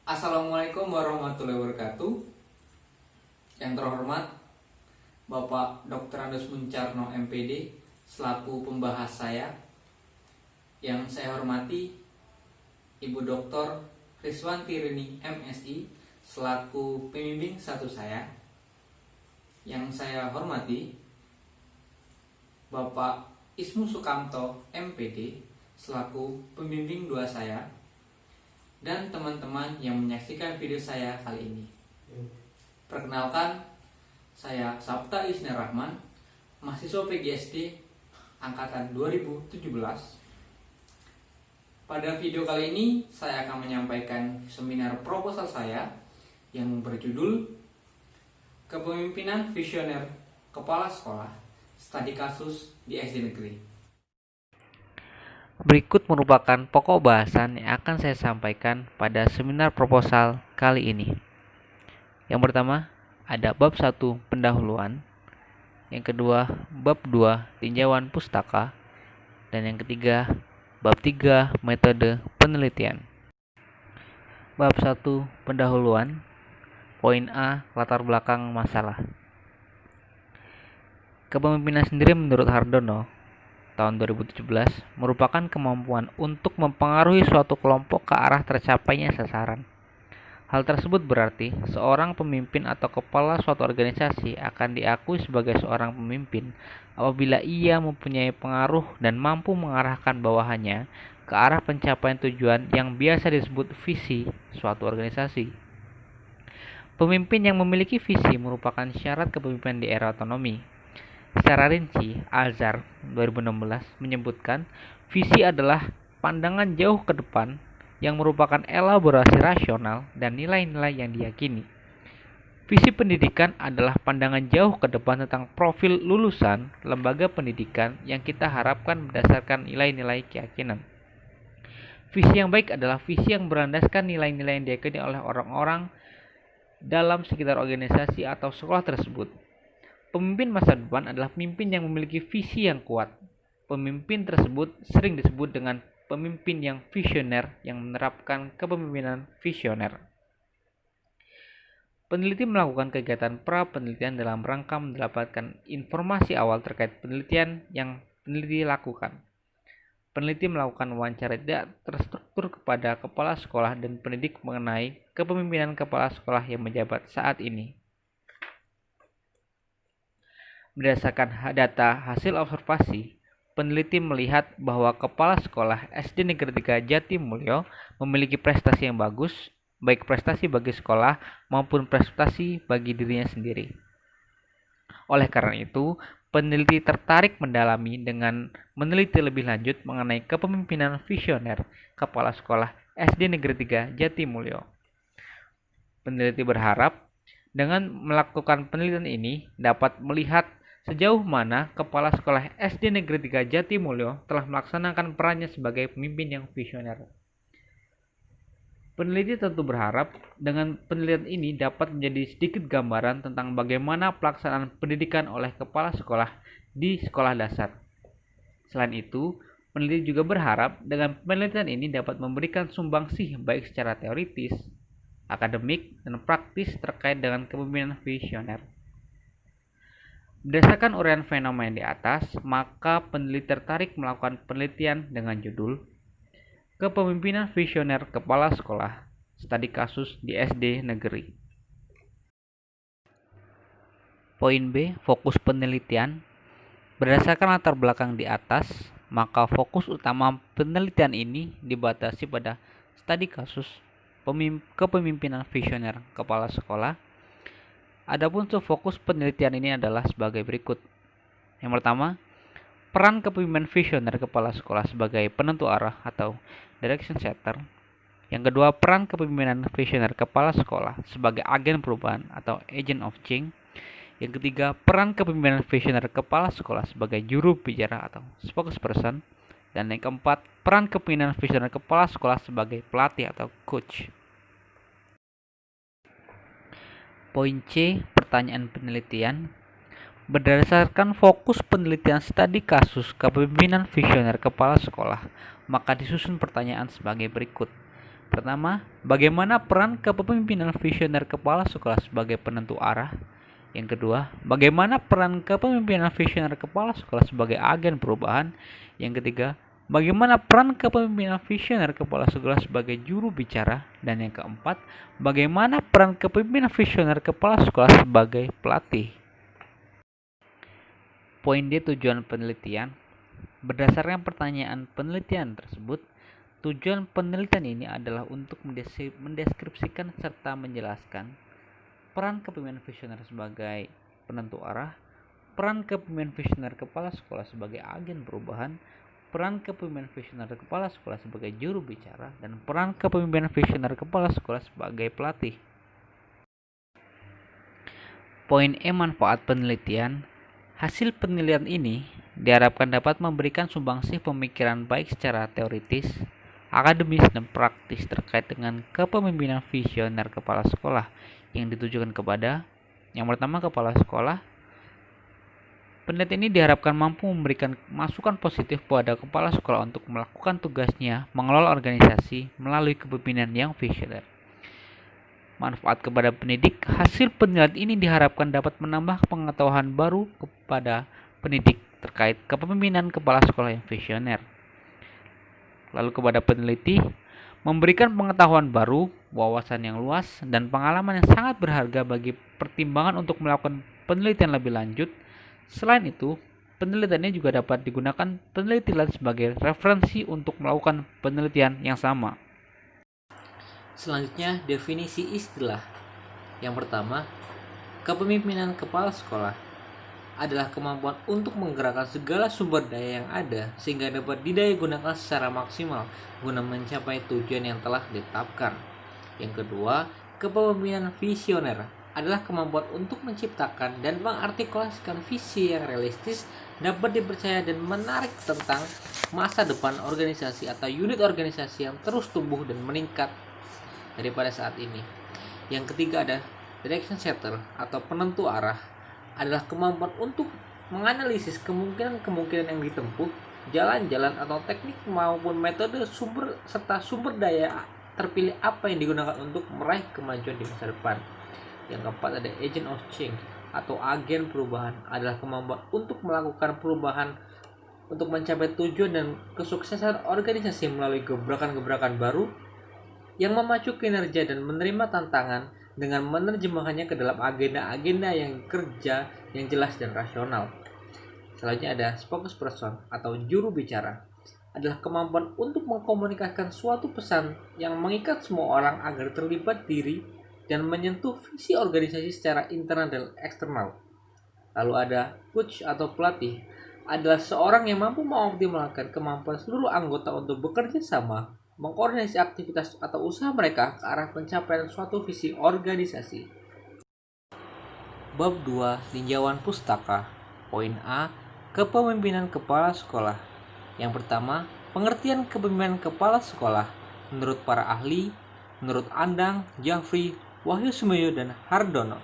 Assalamualaikum warahmatullahi wabarakatuh. Yang terhormat Bapak Dr. Andes Muncarno MPD selaku pembahas saya. Yang saya hormati Ibu Dr. Riswanti Rini MSI selaku pembimbing satu saya. Yang saya hormati Bapak Ismu Sukamto MPD selaku pembimbing dua saya, dan teman-teman yang menyaksikan video saya kali ini. Perkenalkan, saya Sabta Isna Rahman, mahasiswa PGSD angkatan 2017. Pada video kali ini saya akan menyampaikan seminar proposal saya yang berjudul Kepemimpinan Visioner Kepala Sekolah Studi Kasus di SD Negeri. Berikut merupakan pokok bahasan yang akan saya sampaikan pada seminar proposal kali ini. Yang pertama, ada bab 1 pendahuluan. Yang kedua, bab 2 tinjauan pustaka. Dan yang ketiga, bab 3 metode penelitian. Bab 1 pendahuluan. Poin A, latar belakang masalah. Kepemimpinan sendiri menurut Hardono tahun 2017 merupakan kemampuan untuk mempengaruhi suatu kelompok ke arah tercapainya sasaran. Hal tersebut berarti seorang pemimpin atau kepala suatu organisasi akan diakui sebagai seorang pemimpin apabila ia mempunyai pengaruh dan mampu mengarahkan bawahannya ke arah pencapaian tujuan yang biasa disebut visi suatu organisasi. Pemimpin yang memiliki visi merupakan syarat kepemimpinan di era otonomi. Secara rinci, Alzar 2016 menyebutkan visi adalah pandangan jauh ke depan yang merupakan elaborasi rasional dan nilai-nilai yang diyakini. Visi pendidikan adalah pandangan jauh ke depan tentang profil lulusan lembaga pendidikan yang kita harapkan berdasarkan nilai-nilai keyakinan. Visi yang baik adalah visi yang berlandaskan nilai-nilai yang diyakini oleh orang-orang dalam sekitar organisasi atau sekolah tersebut. Pemimpin masa depan adalah pemimpin yang memiliki visi yang kuat. Pemimpin tersebut sering disebut dengan pemimpin yang visioner yang menerapkan kepemimpinan visioner. Peneliti melakukan kegiatan pra-penelitian dalam rangka mendapatkan informasi awal terkait penelitian yang peneliti lakukan. Peneliti melakukan wawancara tidak terstruktur kepada kepala sekolah dan pendidik mengenai kepemimpinan kepala sekolah yang menjabat saat ini. Berdasarkan data hasil observasi, peneliti melihat bahwa kepala sekolah SD Negeri 3 Jatimulyo memiliki prestasi yang bagus, baik prestasi bagi sekolah maupun prestasi bagi dirinya sendiri. Oleh karena itu, peneliti tertarik mendalami dengan meneliti lebih lanjut mengenai kepemimpinan visioner kepala sekolah SD Negeri 3 Jatimulyo. Peneliti berharap dengan melakukan penelitian ini dapat melihat sejauh mana kepala sekolah SD Negeri 3 Jatimulyo telah melaksanakan perannya sebagai pemimpin yang visioner. Peneliti tentu berharap dengan penelitian ini dapat menjadi sedikit gambaran tentang bagaimana pelaksanaan pendidikan oleh kepala sekolah di sekolah dasar. Selain itu, peneliti juga berharap dengan penelitian ini dapat memberikan sumbangsih baik secara teoritis, akademik, dan praktis terkait dengan kepemimpinan visioner. Berdasarkan uraian fenomena di atas, maka peneliti tertarik melakukan penelitian dengan judul Kepemimpinan Visioner Kepala Sekolah Studi Kasus di SD Negeri. Poin B, fokus penelitian. Berdasarkan latar belakang di atas, maka fokus utama penelitian ini dibatasi pada studi kasus kepemimpinan visioner kepala sekolah. Adapun subfokus penelitian ini adalah sebagai berikut. Yang pertama, peran kepemimpinan visioner kepala sekolah sebagai penentu arah atau direction setter. Yang kedua, peran kepemimpinan visioner kepala sekolah sebagai agen perubahan atau agent of change. Yang ketiga, peran kepemimpinan visioner kepala sekolah sebagai juru bicara atau spokesperson. Dan yang keempat, peran kepemimpinan visioner kepala sekolah sebagai pelatih atau coach. Poin C, pertanyaan penelitian. Berdasarkan fokus penelitian studi kasus kepemimpinan visioner kepala sekolah, maka disusun pertanyaan sebagai berikut. Pertama, bagaimana peran kepemimpinan visioner kepala sekolah sebagai penentu arah? Yang kedua, bagaimana peran kepemimpinan visioner kepala sekolah sebagai agen perubahan? Yang ketiga, bagaimana peran kepemimpinan visioner kepala sekolah sebagai juru bicara? Dan yang keempat, bagaimana peran kepemimpinan visioner kepala sekolah sebagai pelatih? Poin D, tujuan penelitian. Berdasarkan pertanyaan penelitian tersebut, tujuan penelitian ini adalah untuk mendeskripsikan serta menjelaskan peran kepemimpinan visioner sebagai penentu arah, peran kepemimpinan visioner kepala sekolah sebagai agen perubahan, peran kepemimpinan visioner kepala sekolah sebagai juru bicara, dan peran kepemimpinan visioner kepala sekolah sebagai pelatih. Poin E, manfaat penelitian. Hasil penelitian ini diharapkan dapat memberikan sumbangsih pemikiran baik secara teoritis, akademis, dan praktis terkait dengan kepemimpinan visioner kepala sekolah yang ditujukan kepada yang pertama kepala sekolah. Penelitian ini diharapkan mampu memberikan masukan positif pada kepala sekolah untuk melakukan tugasnya mengelola organisasi melalui kepemimpinan yang visioner. Manfaat kepada pendidik. Hasil penelitian ini diharapkan dapat menambah pengetahuan baru kepada pendidik terkait kepemimpinan kepala sekolah yang visioner. Lalu kepada peneliti, memberikan pengetahuan baru, wawasan yang luas, dan pengalaman yang sangat berharga bagi pertimbangan untuk melakukan penelitian lebih lanjut. Selain itu, penelitian ini juga dapat digunakan peneliti lain sebagai referensi untuk melakukan penelitian yang sama. Selanjutnya, definisi istilah. Yang pertama, kepemimpinan kepala sekolah adalah kemampuan untuk menggerakkan segala sumber daya yang ada sehingga dapat didaya gunakan secara maksimal guna mencapai tujuan yang telah ditetapkan. Yang kedua, kepemimpinan visioner adalah kemampuan untuk menciptakan dan mengartikulasikan visi yang realistis, dapat dipercaya dan menarik tentang masa depan organisasi atau unit organisasi yang terus tumbuh dan meningkat daripada saat ini. Yang ketiga ada direction setter atau penentu arah, adalah kemampuan untuk menganalisis kemungkinan-kemungkinan yang ditempuh, jalan-jalan atau teknik maupun metode serta sumber daya terpilih apa yang digunakan untuk meraih kemajuan di masa depan. Yang keempat ada agent of change atau agen perubahan, adalah kemampuan untuk melakukan perubahan untuk mencapai tujuan dan kesuksesan organisasi melalui gebrakan-gebrakan baru yang memacu kinerja dan menerima tantangan dengan menerjemahkannya ke dalam agenda-agenda yang kerja yang jelas dan rasional. Selanjutnya ada spokesperson atau juru bicara, adalah kemampuan untuk mengkomunikasikan suatu pesan yang mengikat semua orang agar terlibat diri dan menyentuh visi organisasi secara internal dan eksternal. Lalu ada coach atau pelatih, adalah seorang yang mampu mengoptimalkan kemampuan seluruh anggota untuk bekerja sama, mengkoordinasi aktivitas atau usaha mereka ke arah pencapaian suatu visi organisasi. Bab 2, tinjauan pustaka. Poin A, kepemimpinan kepala sekolah. Yang pertama, pengertian kepemimpinan kepala sekolah menurut para ahli, menurut Andang, Jafri, Wahyu Sumeyo, dan Hardono.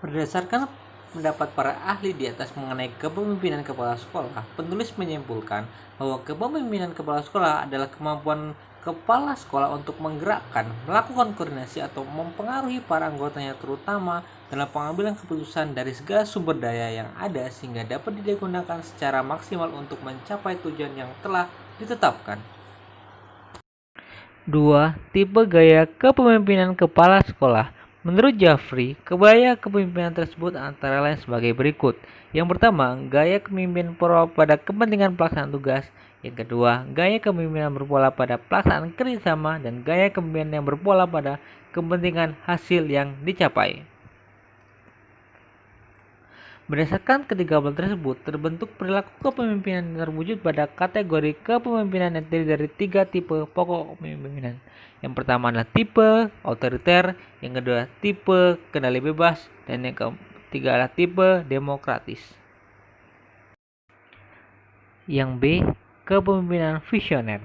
Berdasarkan pendapat para ahli di atas mengenai kepemimpinan kepala sekolah, penulis menyimpulkan bahwa kepemimpinan kepala sekolah adalah kemampuan kepala sekolah untuk menggerakkan, melakukan koordinasi atau mempengaruhi para anggotanya terutama dalam pengambilan keputusan dari segala sumber daya yang ada sehingga dapat digunakan secara maksimal untuk mencapai tujuan yang telah ditetapkan. 2. Tipe gaya kepemimpinan kepala sekolah. Menurut Jafri, gaya kepemimpinan tersebut antara lain sebagai berikut. Yang pertama, gaya kepemimpinan berpola pada kepentingan pelaksanaan tugas. Yang kedua, gaya kepemimpinan berpola pada pelaksanaan kerjasama. Dan gaya kepemimpinan yang berpola pada kepentingan hasil yang dicapai. Berdasarkan ketiga hal tersebut, terbentuk perilaku kepemimpinan yang terwujud pada kategori kepemimpinan yang terdiri dari 3 tipe pokok kepemimpinan. Yang pertama adalah tipe otoriter, yang kedua tipe kendali bebas, dan yang ketiga adalah tipe demokratis. Yang B, kepemimpinan visioner.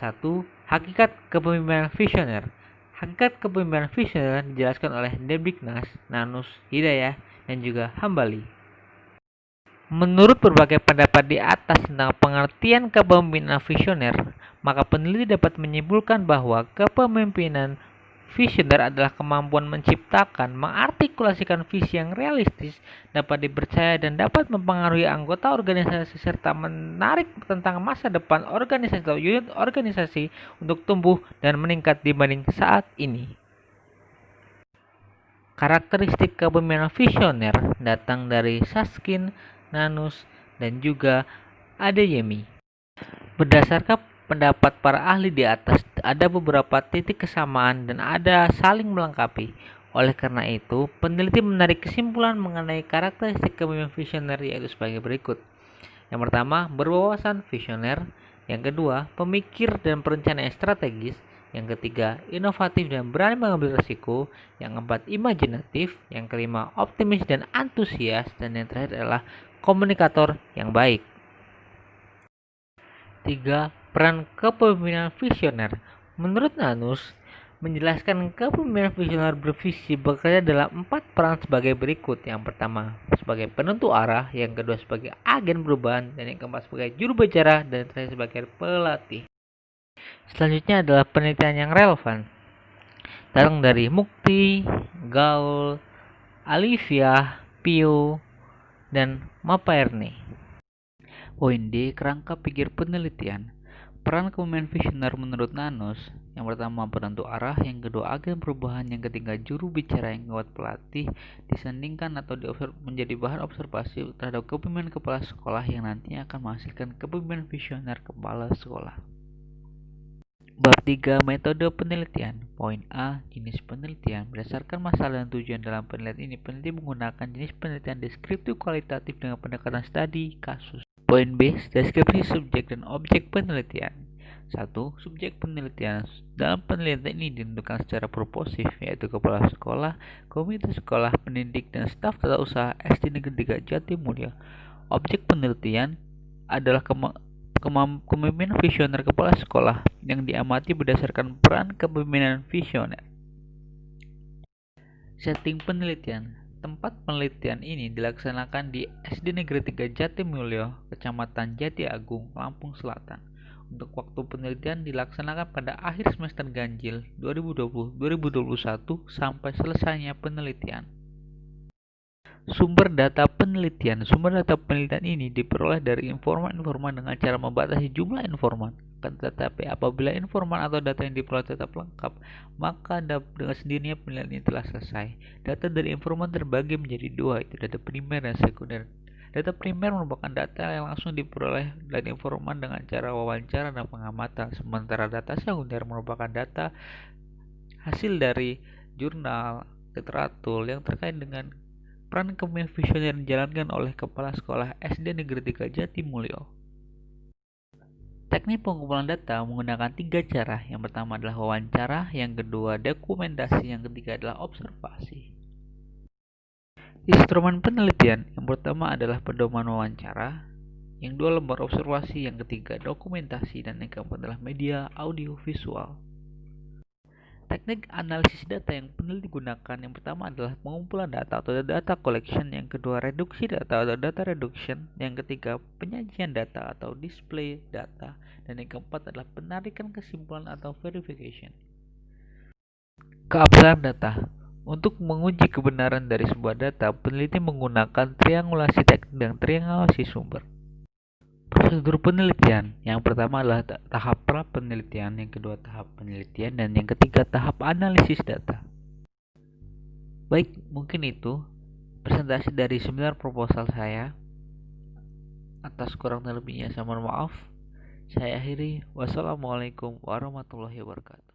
1. Hakikat kepemimpinan visioner. Hakikat kepemimpinan visioner dijelaskan oleh Debignas, Nanus, Hidayah, dan juga Hambali. Menurut berbagai pendapat di atas tentang pengertian kepemimpinan visioner, maka peneliti dapat menyimpulkan bahwa kepemimpinan visioner adalah kemampuan menciptakan, mengartikulasikan visi yang realistis, dapat dipercaya dan dapat mempengaruhi anggota organisasi serta menarik tentang masa depan organisasi atau unit organisasi untuk tumbuh dan meningkat dibanding saat ini. Karakteristik kepemimpinan visioner datang dari Saskin, Nanus, dan juga Adeyemi. Berdasarkan pendapat para ahli di atas, ada beberapa titik kesamaan dan ada saling melengkapi. Oleh karena itu, peneliti menarik kesimpulan mengenai karakteristik kepemimpinan visioner yaitu sebagai berikut. Yang pertama, berwawasan visioner. Yang kedua, pemikir dan perencana yang strategis. Yang ketiga, inovatif dan berani mengambil risiko. Yang keempat, imajinatif. Yang kelima, optimis dan antusias. Dan yang terakhir adalah komunikator yang baik. 3. Peran kepemimpinan visioner. Menurut Nanus, menjelaskan kepemimpinan visioner bervisi bekerja dalam 4 peran sebagai berikut. Yang pertama, sebagai penentu arah. Yang kedua, sebagai agen perubahan. Dan yang keempat, sebagai juru bicara. Dan yang terakhir, sebagai pelatih. Selanjutnya adalah penelitian yang relevan. Datang dari Mukti, Gaul, Alivia, Pio, dan Mapaerne. Poin D. Kerangka pikir penelitian. Peran kepemimpinan visioner menurut Nanus. Yang pertama, penentu arah. Yang kedua, agen perubahan. Yang ketiga, juru bicara. Yang keempat, pelatih. Disandingkan atau menjadi bahan observasi terhadap kepemimpinan kepala sekolah yang nantinya akan menghasilkan kepemimpinan visioner kepala sekolah. Bab 3. Metode penelitian. Poin A. Jenis penelitian. Berdasarkan masalah dan tujuan dalam penelitian ini, peneliti menggunakan jenis penelitian deskriptif kualitatif dengan pendekatan studi kasus. Poin B. Deskripsi subjek dan objek penelitian. 1. Subjek penelitian. Dalam penelitian ini ditentukan secara proportif, yaitu kepala sekolah, komite sekolah, pendidik, dan staf tata usaha SD Negeri 3 Jatimulyo. Objek penelitian adalah kepemimpinan visioner kepala sekolah yang diamati berdasarkan peran kepemimpinan visioner. Setting penelitian. Tempat penelitian ini dilaksanakan di SD Negeri 3 Jatimulyo, Kecamatan Jati Agung, Lampung Selatan. Untuk waktu penelitian dilaksanakan pada akhir semester ganjil 2020-2021 sampai selesainya penelitian. Sumber data penelitian. Sumber data penelitian ini diperoleh dari informan-informan dengan cara membatasi jumlah informan. Tetapi apabila informan atau data yang diperoleh tetap lengkap, maka dengan sendirinya penelitian ini telah selesai. Data dari informan terbagi menjadi dua, yaitu data primer dan sekunder. Data primer merupakan data yang langsung diperoleh dari informan dengan cara wawancara dan pengamatan, sementara data sekunder merupakan data hasil dari jurnal, literatur yang terkait dengan peran kepemimpinan visioner yang dijalankan oleh kepala sekolah SD Negeri 3 Jatimulyo. Teknik pengumpulan data menggunakan 3 cara. Yang pertama adalah wawancara, yang kedua dokumentasi, yang ketiga adalah observasi. Instrumen penelitian. Yang pertama adalah pedoman wawancara, yang kedua lembar observasi, yang ketiga dokumentasi, dan yang keempat adalah media audio visual. Teknik analisis data yang peneliti gunakan yang pertama adalah pengumpulan data atau data collection, yang kedua reduksi data atau data reduction, yang ketiga penyajian data atau display data, dan yang keempat adalah penarikan kesimpulan atau verification. Keabsahan data. Untuk menguji kebenaran dari sebuah data, peneliti menggunakan triangulasi teknik dan triangulasi sumber. Prosedur penelitian. Yang pertama adalah tahap pra penelitian, yang kedua tahap penelitian, dan yang ketiga tahap analisis data. Baik, mungkin itu presentasi dari seminar proposal saya. Atas kurang lebihnya saya mohon maaf. Saya akhiri. Wassalamualaikum warahmatullahi wabarakatuh.